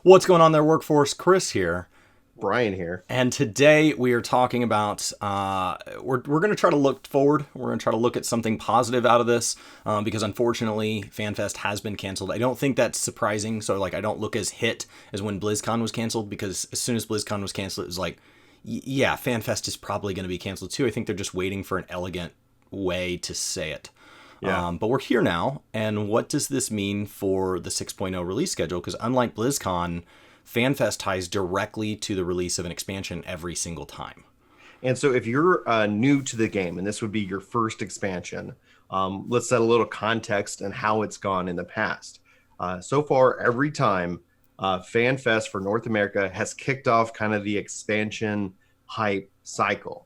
What's going on there, workforce? Chris here. Brian here. And today we are talking about, we're going to try to look forward. We're going to try to look at something positive out of this because unfortunately Fanfest has been canceled. I don't think that's surprising. So I don't look as hit as when BlizzCon was canceled, because as soon as BlizzCon was canceled, it was like, yeah, Fanfest is probably going to be canceled too. I think they're just waiting for an elegant way to say it. Yeah. But we're here now, and what does this mean for the 6.0 release schedule? Because unlike BlizzCon, FanFest ties directly to the release of an expansion every single time. And so if you're new to the game and this would be your first expansion, let's set a little context and how it's gone in the past. So far, every time FanFest for North America has kicked off kind of the expansion hype cycle.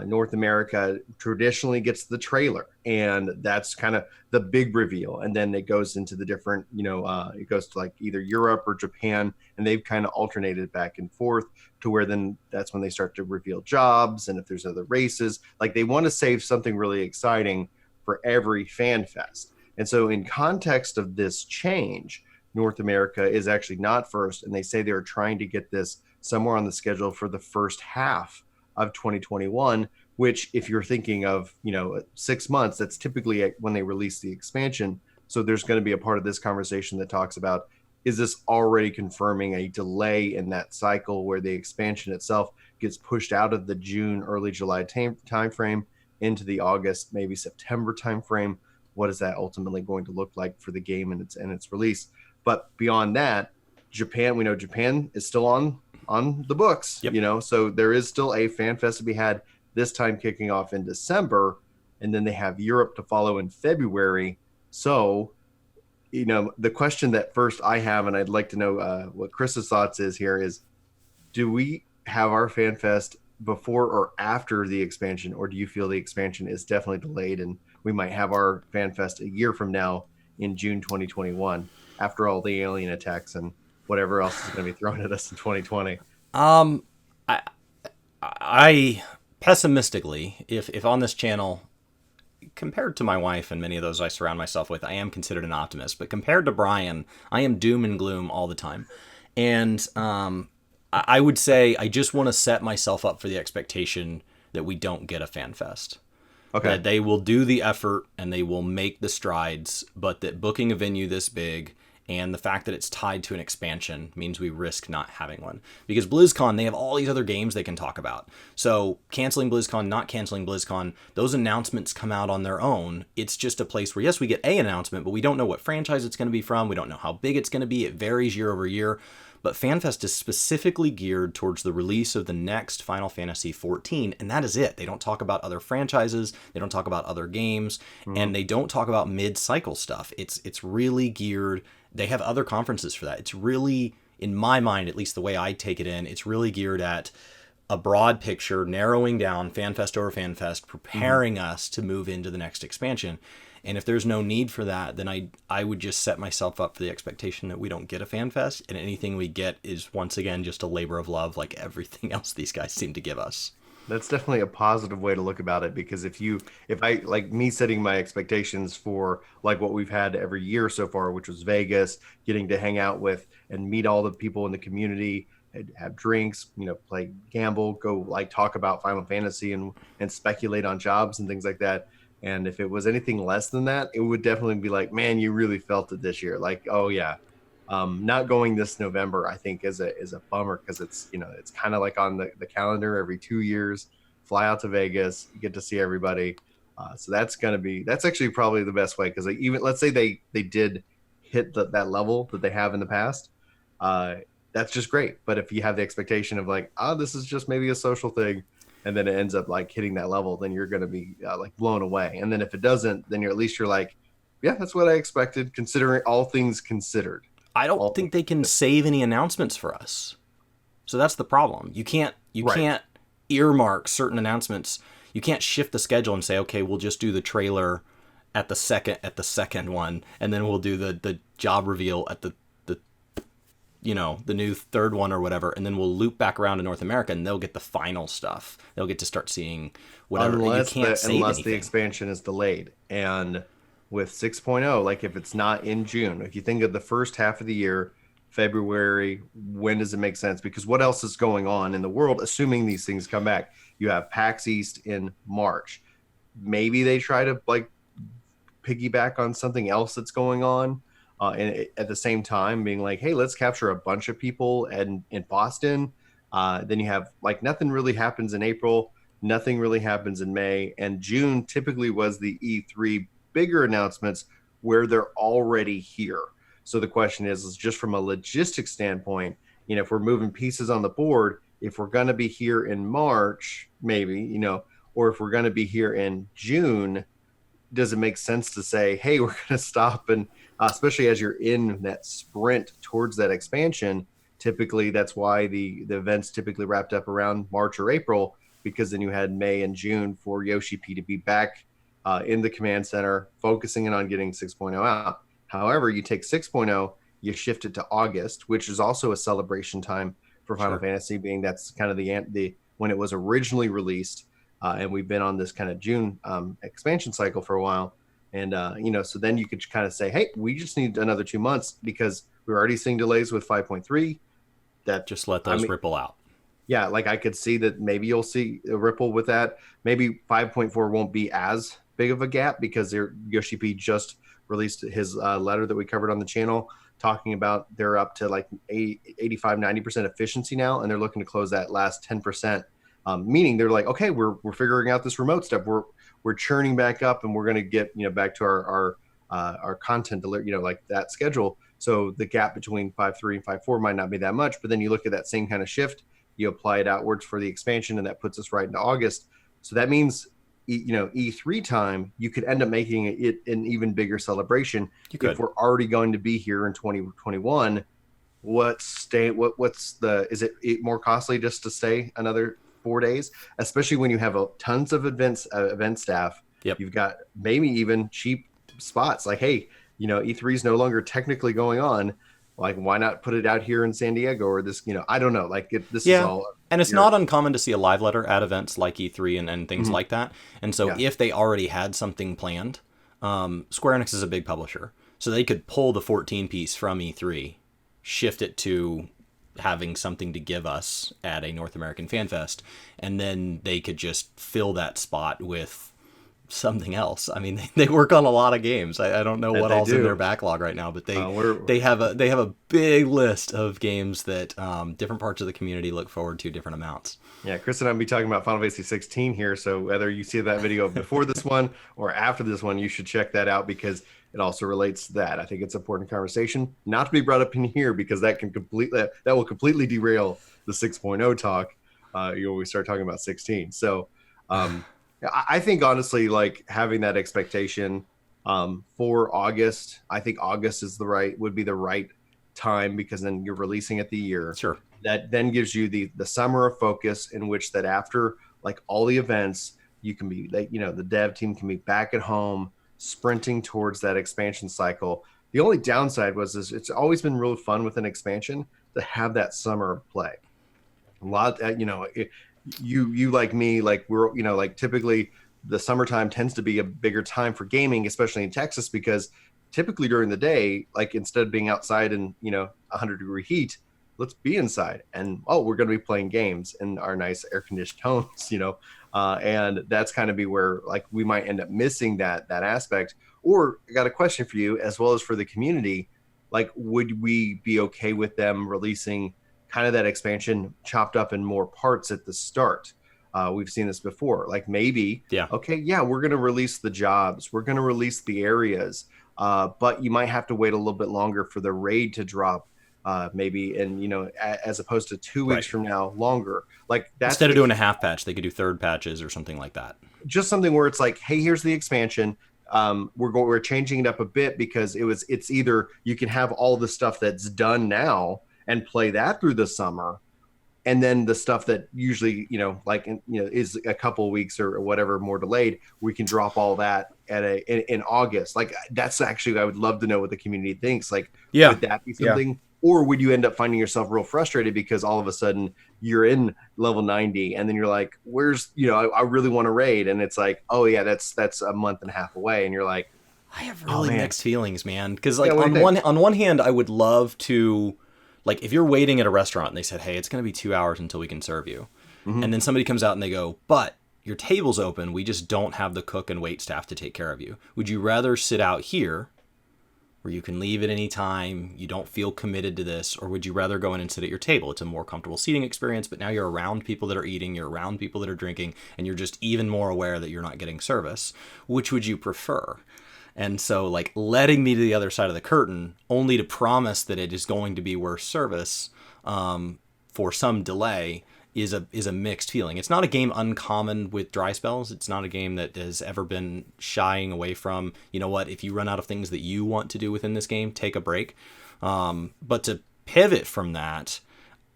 North America traditionally gets the trailer, and that's kind of the big reveal. And then it goes into the different, it goes to like either Europe or Japan, and they've kind of alternated back and forth to where then that's when they start to reveal jobs. And if there's other races, like they want to save something really exciting for every fan fest. And so in context of this change, North America is actually not first, and they say they're trying to get this somewhere on the schedule for the first half of 2021, which if you're thinking of 6 months, that's typically when they release the expansion. So there's going to be a part of this conversation that talks about, is this already confirming a delay in that cycle where the expansion itself gets pushed out of the June, early July timeframe into the August, maybe September timeframe? What is that ultimately going to look like for the game and its release? But beyond that, Japan, we know Japan is still on the books, Yep. so there is still a fan fest to be had, this time kicking off in December, and then they have Europe to follow in February. So, the question that first I have, and I'd like to know what Chris's thoughts is here, is do we have our fan fest before or after the expansion, or do you feel the expansion is definitely delayed and we might have our fan fest a year from now in June 2021 after all the alien attacks and whatever else is going to be thrown at us in 2020? Um, I, I pessimistically, if on this channel, compared to my wife and many of those I surround myself with, I am considered an optimist. But compared to Brian, I am doom and gloom all the time. And I would say I just want to set myself up for the expectation that we don't get a fan fest. Okay. That they will do the effort and they will make the strides, but that booking a venue this big and the fact that it's tied to an expansion means we risk not having one. Because BlizzCon, they have all these other games they can talk about. So canceling BlizzCon, not canceling BlizzCon, those announcements come out on their own. It's just a place where, yes, we get an announcement, but we don't know what franchise it's going to be from. We don't know how big it's going to be. It varies year over year. But FanFest is specifically geared towards the release of the next Final Fantasy XIV, and that is it. They don't talk about other franchises, they don't talk about other games, and they don't talk about mid-cycle stuff. It's really geared. They have other conferences for that. It's really, in my mind, at least the way I take it in, it's really geared at a broad picture, narrowing down FanFest over FanFest, preparing us to move into the next expansion. And if there's no need for that, then I would just set myself up for the expectation that we don't get a fan fest, and anything we get is once again just a labor of love, like everything else these guys seem to give us. That's definitely a positive way to look about it, because if I like me setting my expectations for like what we've had every year so far, which was Vegas, getting to hang out with and meet all the people in the community, and have drinks, play gamble, go like talk about Final Fantasy and speculate on jobs and things like that. And if it was anything less than that, it would definitely be like, man, you really felt it this year. Like, oh yeah, not going this November, I think is a bummer, because it's kind of like on the calendar every 2 years. Fly out to Vegas, you get to see everybody. So that's actually probably the best way, because even let's say they did hit that level that they have in the past, that's just great. But if you have the expectation of like, this is just maybe a social thing, and then it ends up like hitting that level, then you're going to be like blown away. And then if it doesn't, then at least you're like, yeah, that's what I expected, considering all things considered. I don't think they can save any announcements for us. So that's the problem. You can't Right. earmark certain announcements. You can't shift the schedule and say, okay, we'll just do the trailer at the second one, and then we'll do the job reveal at the the new third one or whatever, and then we'll loop back around to North America and they'll get the final stuff. They'll get to start seeing whatever. You can't save Unless the anything. expansion is delayed. And with 6.0, like if it's not in June, if you think of the first half of the year, February? When does it make sense? Because what else is going on in the world, assuming these things come back? You have PAX East in March. Maybe they try to like piggyback on something else that's going on. And at the same time, being like, hey, let's capture a bunch of people in Boston. Then you have like nothing really happens in April, nothing really happens in May, and June typically was the E3 bigger announcements where they're already here. So the question is just from a logistics standpoint, if we're moving pieces on the board, if we're going to be here in March, maybe, or if we're going to be here in June, does it make sense to say, hey, we're going to stop? And especially as you're in that sprint towards that expansion, typically that's why the events typically wrapped up around March or April, because then you had May and June for Yoshi P to be back in the command center, focusing in on getting 6.0 out. However, you take 6.0, you shift it to August, which is also a celebration time for Final Fantasy, being that's kind of the when it was originally released. And we've been on this kind of June expansion cycle for a while. And, so then you could kind of say, hey, we just need another 2 months because we're already seeing delays with 5.3. That just let those ripple out. Yeah, like I could see that maybe you'll see a ripple with that. Maybe 5.4 won't be as big of a gap because Yoshi P just released his letter that we covered on the channel talking about they're up to like 85, 90% efficiency now, and they're looking to close that last 10%. Meaning they're like, okay, we're figuring out this remote stuff. We're churning back up, and we're going to get back to our content delivery, like that schedule. So the gap between 5.3 and 5.4 might not be that much, but then you look at that same kind of shift, you apply it outwards for the expansion, and that puts us right into August. So that means E3 time, you could end up making it an even bigger celebration. If we're already going to be here in 2021. Is it more costly just to stay another 4 days, especially when you have tons of event staff? Yep. You've got maybe even cheap spots like, hey, E3 is no longer technically going on. Like, why not put it out here in San Diego or this, I don't know. Like this is all. And it's not uncommon to see a live letter at events like E3 and things like that. And so if they already had something planned, Square Enix is a big publisher. So they could pull the 14 piece from E3, shift it to having something to give us at a North American Fanfest, and then they could just fill that spot with something else. I mean, they work on a lot of games. I don't know what else in their backlog right now, but they have a big list of games that different parts of the community look forward to different amounts. Yeah, Chris and I will be talking about Final Fantasy 16 here, so whether you see that video before this one or after this one, you should check that out because it also relates to that. I think it's an important conversation, not to be brought up in here because that will completely derail the 6.0 talk. We start talking about 16. So I think honestly, like having that expectation for August, I think August would be the right time because then you're releasing it the year. Sure. That then gives you the summer of focus in which that after like all the events, you can be like, the dev team can be back at home sprinting towards that expansion cycle. The only downside was it's always been really fun with an expansion to have that summer play. A lot, you like me, like we're, like typically the summertime tends to be a bigger time for gaming, especially in Texas, because typically during the day, like instead of being outside in, 100-degree heat, let's be inside and, we're going to be playing games in our nice air conditioned homes, and that's kind of be where like we might end up missing that aspect. Or I got a question for you as well as for the community. Like, would we be okay with them releasing kind of that expansion chopped up in more parts at the start? We've seen this before. Like maybe, we're going to release the jobs. We're going to release the areas. But you might have to wait a little bit longer for the raid to drop. Maybe, and as opposed to 2 weeks from now, longer. Like that's instead of doing a half patch, they could do third patches or something like that. Just something where it's like, hey, here's the expansion. We're changing it up a bit because it's either you can have all the stuff that's done now and play that through the summer, and then the stuff that usually is a couple of weeks or whatever more delayed, we can drop all that in August. Like that's actually, I would love to know what the community thinks. Like, would that be something? Yeah. Or would you end up finding yourself real frustrated because all of a sudden you're in level 90 and then you're like, where's, I really want to raid. And it's like, oh yeah, that's a month and a half away. And you're like, I have really mixed feelings, man. Cause like on one hand, I would love to like if you're waiting at a restaurant and they said, hey, it's going to be 2 hours until we can serve you. Mm-hmm. And then somebody comes out and they go, but your table's open. We just don't have the cook and wait staff to take care of you. Would you rather sit out here where you can leave at any time, you don't feel committed to this, or would you rather go in and sit at your table? It's a more comfortable seating experience, but now you're around people that are eating, you're around people that are drinking, and you're just even more aware that you're not getting service. Which would you prefer? And so, like, letting me to the other side of the curtain, only to promise that it is going to be worse service for some delay, is a mixed feeling. It's not a game uncommon with dry spells. It's not a game that has ever been shying away from, you know what, if you run out of things that you want to do within this game, take a break. But to pivot from that,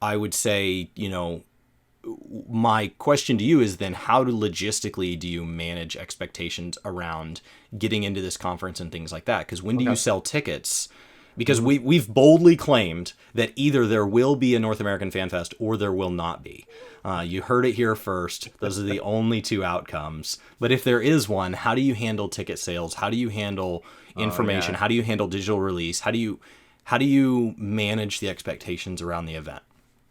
I would say, you know, my question to you is then logistically do you manage expectations around getting into this conference and things like that? Because when do you sell tickets? Because we've boldly claimed that either there will be a North American Fanfest or there will not be. You heard it here first. Those are the only two outcomes. But if there is one, how do you handle ticket sales? How do you handle information? How do you handle digital release? How do you manage the expectations around the event?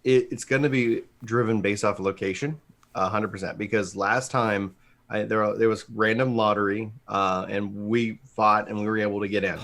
It's going to be driven based off of location, 100%. Because last time there was random lottery, and we fought and we were able to get in.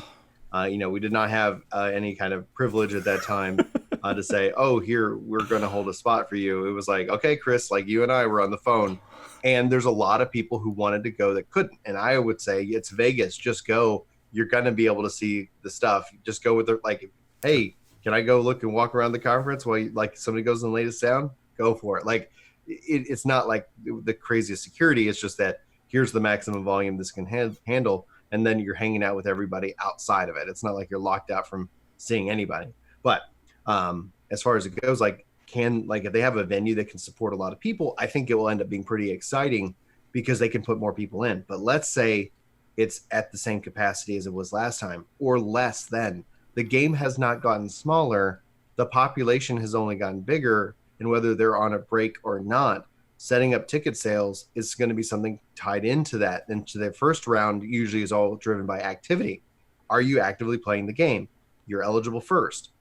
You know, we did not have any kind of privilege at that time to say, oh, here, we're going to hold a spot for you. It was like, okay, Chris, like you and I were on the phone, and there's a lot of people who wanted to go that couldn't. And I would say it's Vegas. Just go. You're going to be able to see the stuff. Just go with it. Like, hey, can I go look and walk around the conference while like somebody goes in the latest sound? Go for it. Like, it's not like the craziest security. It's just that here's the maximum volume this can handle. And then you're hanging out with everybody outside of it. It's not like you're locked out from seeing anybody. But as far as it goes, like if they have a venue that can support a lot of people, I think it will end up being pretty exciting because they can put more people in. But let's say it's at the same capacity as it was last time or less than. The game has not gotten smaller. The population has only gotten bigger. And whether they're on a break or not, setting up ticket sales is going to be something tied into that. And to their first round usually is all driven by activity. Are you actively playing the game? You're eligible first.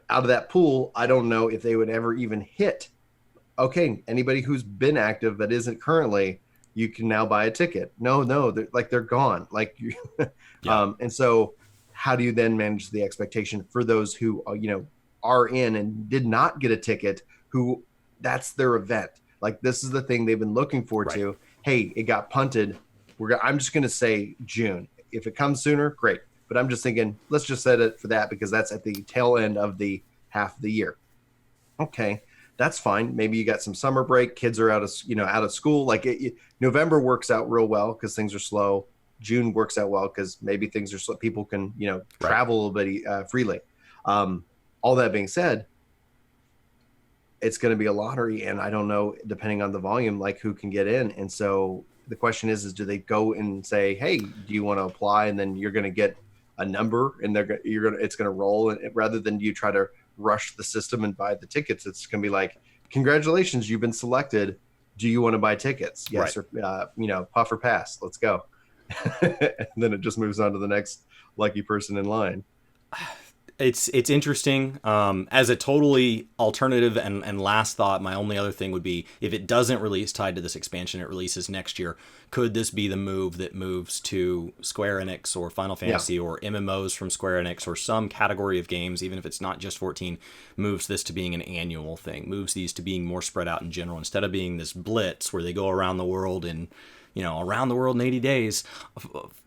Out of that pool, I don't know if they would ever even hit. Okay, anybody who's been active but isn't currently, you can now buy a ticket. No, they're gone. Like, and so how do you then manage the expectation for those who are in and did not get a ticket? Who that's their event. Like, this is the thing they've been looking forward to. Hey, it got punted. I'm just going to say June. If it comes sooner, great. But I'm just thinking, let's just set it for that because that's at the tail end of the half of the year. Okay, that's fine. Maybe you got some summer break. Kids are out of school. Like November works out real well because things are slow. June works out well because maybe things are slow. People can travel a little bit freely. All that being said, it's going to be a lottery, and I don't know, depending on the volume, like who can get in. And so the question is do they go and say, hey, do you want to apply? And then you're going to get a number and it's going to roll, and rather than you try to rush the system and buy the tickets, it's going to be like, congratulations, you've been selected. Do you want to buy tickets? Yes. Or, puff or pass, let's go. And then it just moves on to the next lucky person in line. It's interesting. As a totally alternative and last thought, my only other thing would be if it doesn't release tied to this expansion, it releases next year. Could this be the move that moves to Square Enix or Final Fantasy or MMOs from Square Enix or some category of games, even if it's not just 14, moves this to being an annual thing, moves these to being more spread out in general instead of being this blitz where they go around the world in 80 days,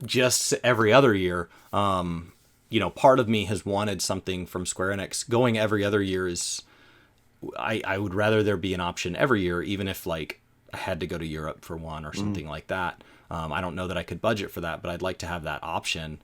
just every other year. Part of me has wanted something from Square Enix. Going every other year is, I would rather there be an option every year, even if like I had to go to Europe for one or something like that. I don't know that I could budget for that, but I'd like to have that option.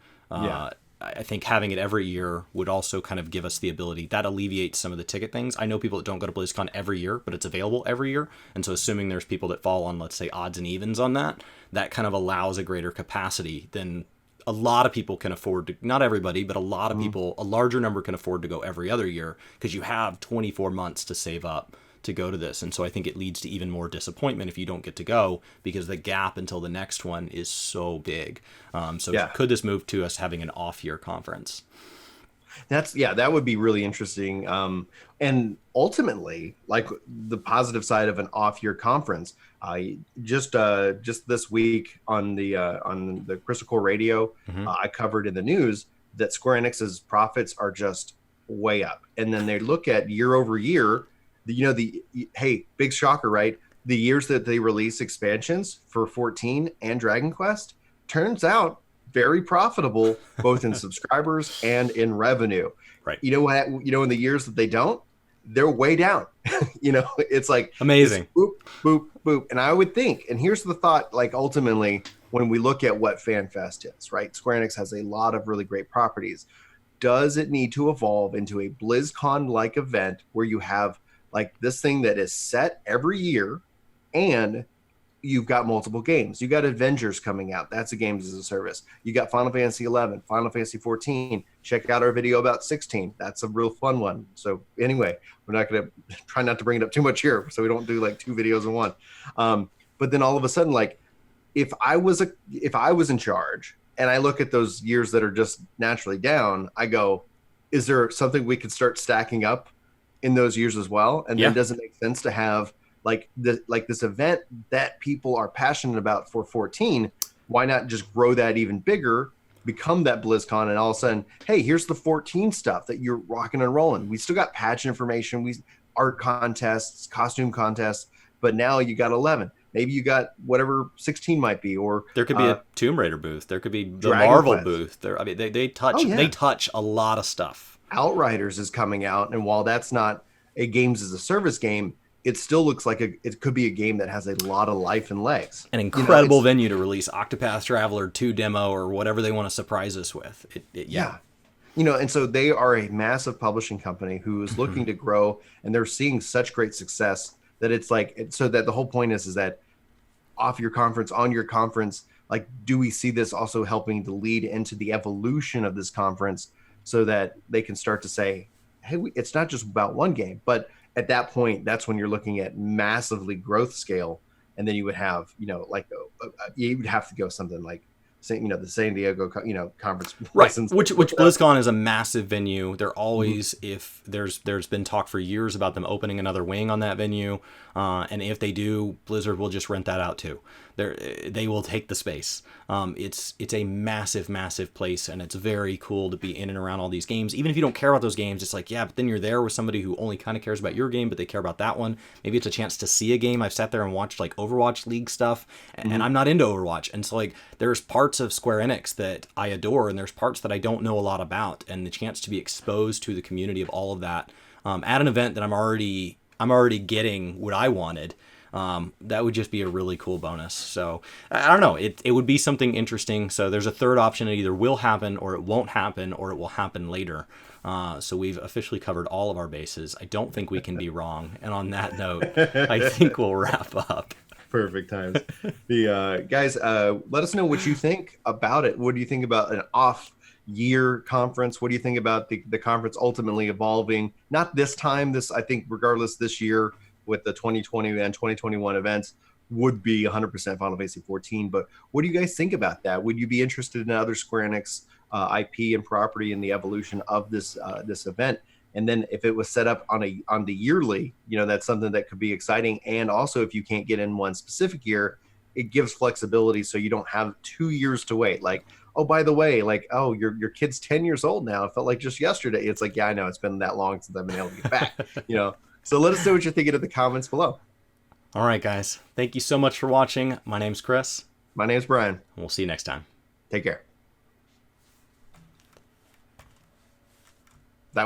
I think having it every year would also kind of give us the ability that alleviates some of the ticket things. I know people that don't go to BlizzCon every year, but it's available every year. And so assuming there's people that fall on, let's say, odds and evens on that kind of allows a greater capacity than a lot of people can afford to, not everybody, but a lot of people, a larger number can afford to go every other year because you have 24 months to save up to go to this. And so I think it leads to even more disappointment if you don't get to go because the gap until the next one is so big. Could this move to us having an off-year conference? That would be really interesting. And ultimately, like the positive side of an off-year conference, just this week on the Crystal Core Radio, I covered in the news that Square Enix's profits are just way up, and then they look at year over year. Hey, big shocker, right? The years that they release expansions for 14 and Dragon Quest turns out very profitable, both in subscribers and in revenue. Right. You know what? In the years that they don't, they're way down. It's like amazing. Boop, boop, boop. And I would think, and here's the thought, like ultimately, when we look at what FanFest is, right? Square Enix has a lot of really great properties. Does it need to evolve into a BlizzCon-like event where you have like this thing that is set every year, and you've got multiple games? You got Avengers coming out. That's a games as a service. You got Final Fantasy XI, Final Fantasy XIV. Check out our video about 16. That's a real fun one. So anyway, we're not going to try not to bring it up too much here, so we don't do like 2 videos in one. But then all of a sudden, like if I was in charge and I look at those years that are just naturally down, I go, is there something we could start stacking up in those years as well? And then does it make sense to have like this event that people are passionate about for 14? Why not just grow that even bigger, become that BlizzCon, and all of a sudden, hey, here's the 14 stuff that you're rocking and rolling. We still got patch information, art contests, costume contests, but now you got 11. Maybe you got whatever 16 might be, or there could be a Tomb Raider booth. There could be the Dragon Marvel Quest. booth. They touch a lot of stuff. Outriders is coming out, and while that's not a games as a service game, it still looks like it could be a game that has a lot of life and legs. An incredible venue to release Octopath Traveler 2 demo or whatever they want to surprise us with. Yeah. And so they are a massive publishing company who is looking to grow, and they're seeing such great success that it's like, so that the whole point is that off your conference, on your conference, like, do we see this also helping to lead into the evolution of this conference so that they can start to say, hey, it's not just about one game, but at that point, that's when you're looking at massively growth scale. And then you would have, you would have to go something like, the San Diego, conference. Right. Which BlizzCon is a massive venue. They're always, if there's been talk for years about them opening another wing on that venue. And if they do, Blizzard will just rent that out too. They will take the space. It's a massive, massive place, and it's very cool to be in and around all these games. Even if you don't care about those games, it's like, yeah, but then you're there with somebody who only kind of cares about your game, but they care about that one. Maybe it's a chance to see a game. I've sat there and watched like Overwatch League stuff, and I'm not into Overwatch. And so like there's parts of Square Enix that I adore, and there's parts that I don't know a lot about, and the chance to be exposed to the community of all of that at an event that I'm already getting what I wanted. That would just be a really cool bonus. So I don't know. It would be something interesting. So there's a third option. It either will happen or it won't happen or it will happen later. So we've officially covered all of our bases. I don't think we can be wrong. And on that note, I think we'll wrap up. Perfect times. The guys, let us know what you think about it. What do you think about an off-year conference? What do you think about the conference ultimately evolving? Not this time. I think regardless this year, with the 2020 and 2021 events, would be 100% Final Fantasy XIV. But what do you guys think about that? Would you be interested in other Square Enix IP and property in the evolution of this event? And then if it was set up on the yearly, that's something that could be exciting. And also, if you can't get in one specific year, it gives flexibility so you don't have 2 years to wait. Like, oh, by the way, like, oh, your kid's 10 years old now. It felt like just yesterday. It's like, yeah, I know, it's been that long since I've been able to get back. So let us know what you're thinking in the comments below. All right, guys. Thank you so much for watching. My name's Chris. My name's Brian. And we'll see you next time. Take care.